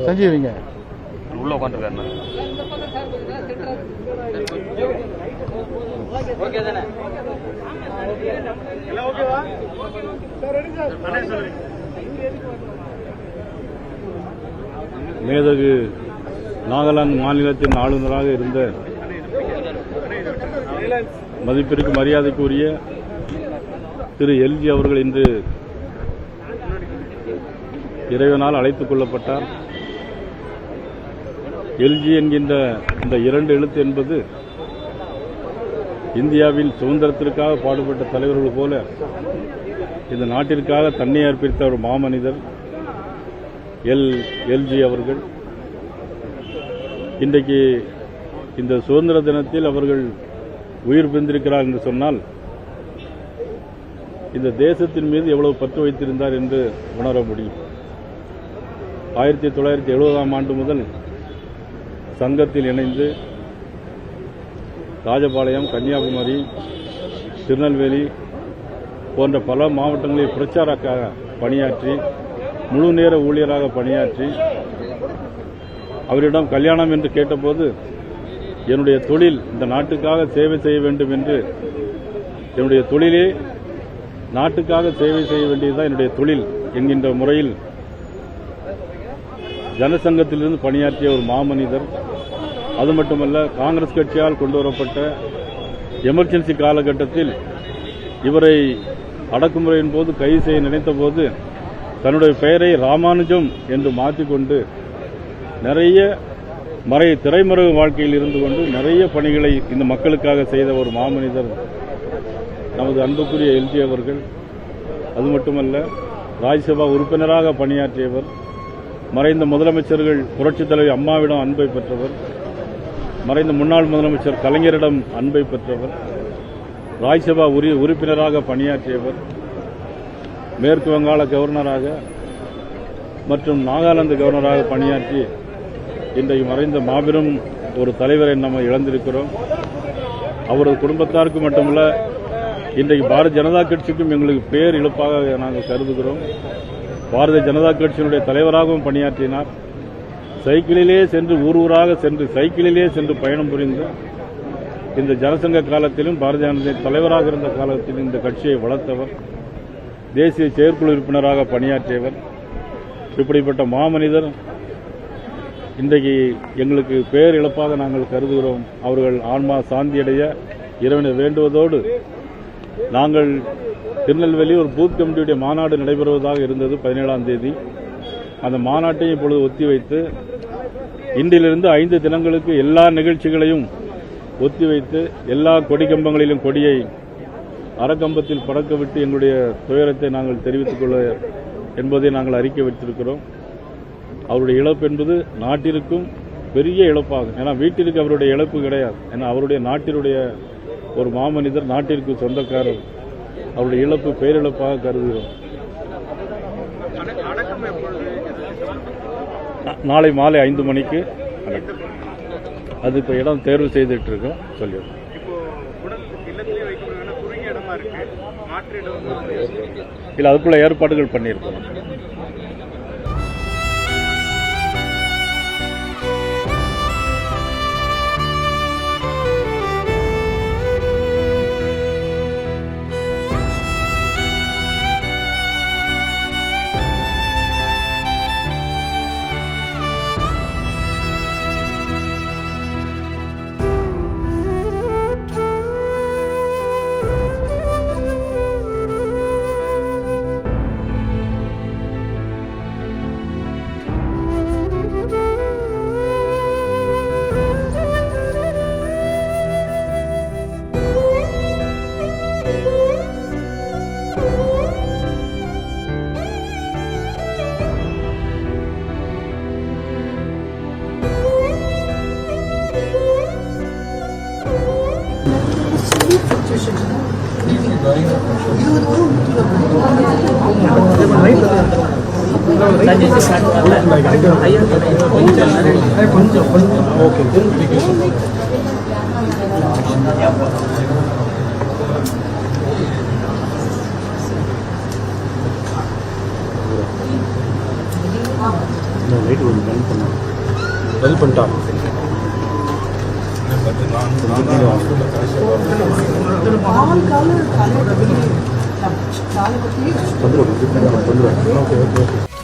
சஞ்சீவிங்க உள்ள உட்காந்துருக்காரு. மேதகு நாகாலாந்து மாநிலத்தின் ஆளுநராக இருந்த மதிப்பிற்கு மரியாதைக்குரிய திரு எல்ஜி அவர்கள் இன்று இறைவனால் அழைத்துக் கொள்ளப்பட்டார். எல்ஜி என்கின்ற இந்த 2 எழுத்து என்பது இந்தியாவில் சுதந்திரத்திற்காக பாடுபட்ட தலைவர்கள் போல இந்த நாட்டிற்காக தன்னை அர்ப்பணித்த ஒரு மாமனிதர் எல்ஜி அவர்கள். இன்றைக்கு இந்த சுதந்திர தினத்தில் அவர்கள் உயிர் பிரிந்திருக்கிறார் என்று சொன்னால் இந்த தேசத்தின் மீது எவ்வளவு பற்று வைத்திருந்தார் என்று உணர முடியும். 1970ஆம் ஆண்டு முதல் சங்கத்தில் இணைந்து ராஜபாளையம், கன்னியாகுமரி, திருநெல்வேலி போன்ற பல மாவட்டங்களில் பிரச்சாரக்காக பணியாற்றி முழு நேர ஊழியராக பணியாற்றி அவரிடம் கல்யாணம் என்று கேட்டபோது என்னுடைய தொழில் இந்த நாட்டுக்காக சேவை செய்ய வேண்டும் என்று, என்னுடைய தொழிலே நாட்டுக்காக சேவை செய்ய வேண்டியதுதான் என்னுடைய தொழில் என்கின்ற முறையில் ஜனசங்கத்திலிருந்து பணியாற்றிய ஒரு மாமனிதர். அது மட்டுமல்ல, காங்கிரஸ் கட்சியால் கொண்டுவரப்பட்ட எமர்ஜென்சி காலகட்டத்தில் இவரை அடக்குமுறையின் போது கைது செய்ய நினைத்த போது தன்னுடைய பெயரை ராமானுஜம் என்று மாற்றிக்கொண்டு நிறைய திரைமறைவு வாழ்க்கையில் இருந்து கொண்டு நிறைய பணிகளை இந்த மக்களுக்காக செய்த ஒரு மாமனிதர் நமது அன்புக்குரிய எல்ஜி அவர்கள். அது மட்டுமல்ல, ராஜ்யசபா உறுப்பினராக பணியாற்றியவர், மறைந்த முதலமைச்சர்கள் புரட்சித் தலைவர் அம்மாவிடம் அன்பை பெற்றவர், மறைந்த முன்னாள் முதலமைச்சர் கலைஞரிடம் அன்பை பெற்றவர், ராஜ்யசபா உறுப்பினராக பணியாற்றியவர், மேற்கு வங்காள கவர்னராக மற்றும் நாகாலாந்து கவர்னராக பணியாற்றி இன்றைக்கு மறைந்த மாபெரும் ஒரு தலைவரை நம்ம இழந்திருக்கிறோம். அவரது குடும்பத்தாருக்கு மட்டுமல்ல, இன்றைக்கு பாரதிய ஜனதா கட்சிக்கும் எங்களுக்கு பேர் இழப்பாக நாங்கள் கருதுகிறோம். பாரதிய ஜனதா கட்சியினுடைய தலைவராகவும் பணியாற்றினார். சைக்கிளிலே சென்று ஊராக சென்று சைக்கிளிலே சென்று பயணம் புரிந்த இந்த ஜனசங்க காலத்திலும் பாரதிய ஜனதா தலைவராக இருந்த காலத்திலும் இந்த கட்சியை வளர்த்தவர், தேசிய செயற்குழு உறுப்பினராக பணியாற்றியவர். இப்படிப்பட்ட மாமனிதர் இன்றைக்கு எங்களுக்கு பேர் இழப்பாக நாங்கள் கருதுகிறோம். அவர்கள் ஆன்மா சாந்தியடைய இறைவனை வேண்டுவதோடு, நாங்கள் திருநெல்வேலி ஒரு பூத் கமிட்டியுடைய மாநாடு நடைபெறுவதாக இருந்தது 17ஆம் தேதி. அந்த மாநாட்டையும் இப்பொழுது ஒத்திவைத்து இன்றிலிருந்து 5 தினங்களுக்கு எல்லா நிகழ்ச்சிகளையும் ஒத்திவைத்து எல்லா கொடிக்கம்பங்களிலும் கொடியை அறக்கம்பத்தில் பறக்கவிட்டு எங்களுடைய துயரத்தை நாங்கள் தெரிவித்துக் கொள்ள என்பதை நாங்கள் அறிக்கை வைத்திருக்கிறோம். அவருடைய இழப்பு என்பது நாட்டிற்கும் பெரிய இழப்பாகும். ஏன்னா வீட்டிற்கு அவருடைய இழப்பு கிடையாது. ஏன்னா அவருடைய நாட்டினுடைய ஒரு மாமனிதர், நாட்டிற்கு சொந்தக்காரர். அவருடைய இழப்பு பேரிழப்பாக கருதுகிறோம். நாளை மாலை 5 மணிக்கு அது இப்போ இடம் தேர்வு செய்துட்டு இருக்கோம். சொல்லிடுறோம். இல்லை, அதுக்குள்ள ஏற்பாடுகள் பண்ணியிருக்கோம். கொஞ்சம் பதில் பண்ணிட்டான். வந்துடும்.